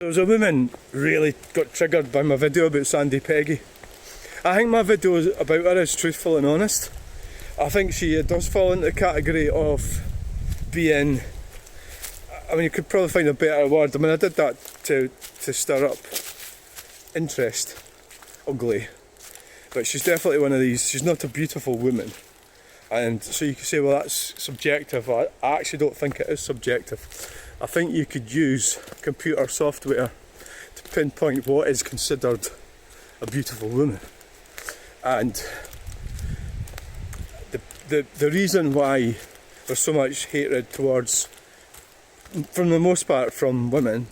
There was a woman really got triggered by my video about Sandy Peggy. I think my video about her is truthful and honest. I think she does fall into the category of being, I mean, you could probably find a better word. I mean, I did that to stir up interest, ugly. But she's definitely one of these, she's not a beautiful woman. And so you could say, well, that's subjective. I actually don't think it is subjective. I think you could use computer software to pinpoint what is considered a beautiful woman. And the reason why there's so much hatred towards, from the most part, from women,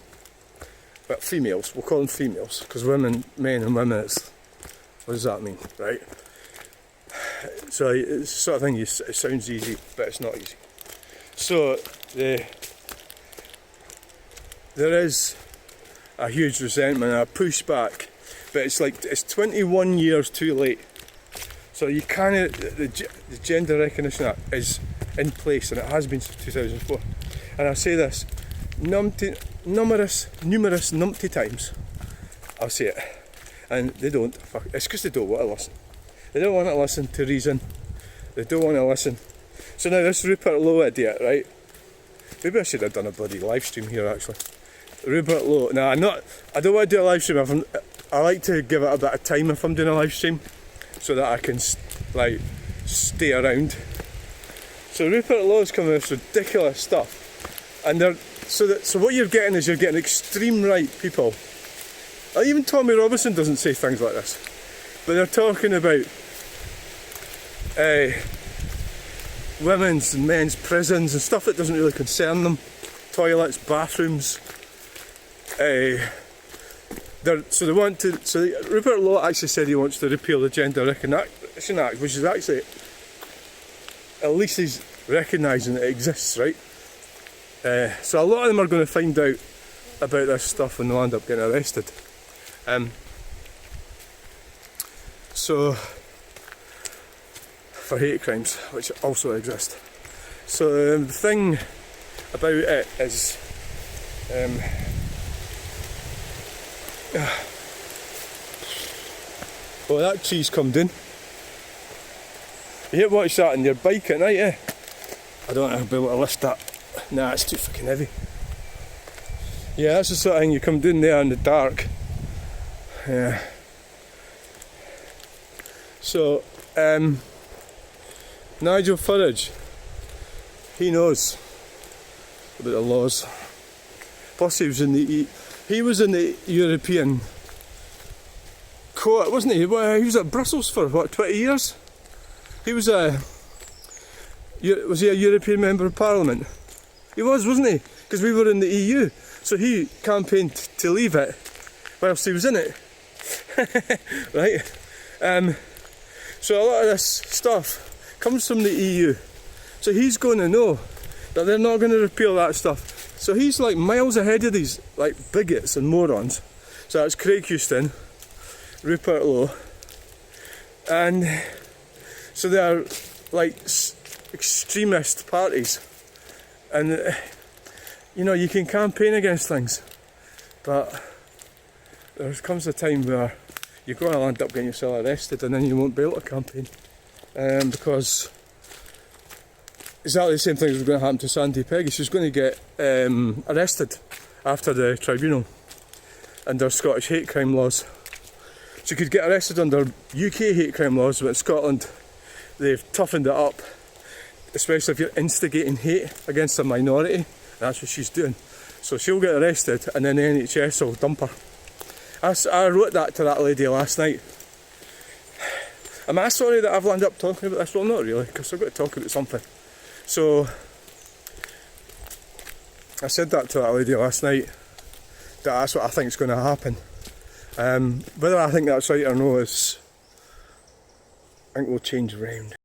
but females, we'll call them females, because women, men and women, what does that mean, right? So it's the sort of thing, it sounds easy, but it's not easy. So there is a huge resentment, a pushback, but it's like, it's 21 years too late. So you can't, the Gender Recognition Act is in place, and it has been since 2004. And I say this numerous numpty times, I'll say it, and they don't, it's because they don't want to listen. They don't want to listen to reason, they don't want to listen. So now this Rupert Lowe idiot, right, maybe I should have done a bloody live stream here actually. Rupert Lowe, no, I don't want to do a live stream. I like to give it a bit of time if I'm doing a live stream, so that I can like stay around. So Rupert Lowe's coming with this ridiculous stuff, and so what you're getting is you're getting extreme right people. Even Tommy Robinson doesn't say things like this, but they're talking about women's and men's prisons and stuff that doesn't really concern them, toilets, bathrooms. So Rupert Lowe actually said he wants to repeal the Gender Recognition Act, which is actually, at least he's recognising it exists, right? So a lot of them are going to find out about this stuff and they'll end up getting arrested. So, for hate crimes, which also exist. So the thing about it is, well, that tree's come down. You watch that on your bike at night, eh? I don't know if I'll be able to lift that. Nah, it's too fucking heavy. Yeah, that's the sort of thing, you come down there in the dark. Yeah. So, Nigel Farage, he knows about the laws. Plus he was in the European court, wasn't he? He was at Brussels for what, 20 years? Was he a European Member of Parliament? He was, wasn't he? Because we were in the EU, so he campaigned to leave it whilst he was in it. Right? So a lot of this stuff comes from the EU, so he's going to know that they're not going to repeal that stuff. So he's like miles ahead of these like bigots and morons. So that's Craig Houston, Rupert Lowe, and so they're like extremist parties. And you know, you can campaign against things, but there comes a time where you're going to end up getting yourself arrested, and then you won't be able to campaign, because exactly the same thing was going to happen to Sandy Peggy. She's going to get arrested after the tribunal under Scottish hate crime laws. She could get arrested under UK hate crime laws, but in Scotland they've toughened it up, especially if you're instigating hate against a minority. That's what she's doing. So she'll get arrested, and then the NHS will dump her. I wrote that to that lady last night. Am I sorry that I've landed up talking about this? Well, not really, because I've got to talk about something. So I said that to that lady last night, that that's what I think is going to happen. Whether I think that's right or no is, I think we'll change around.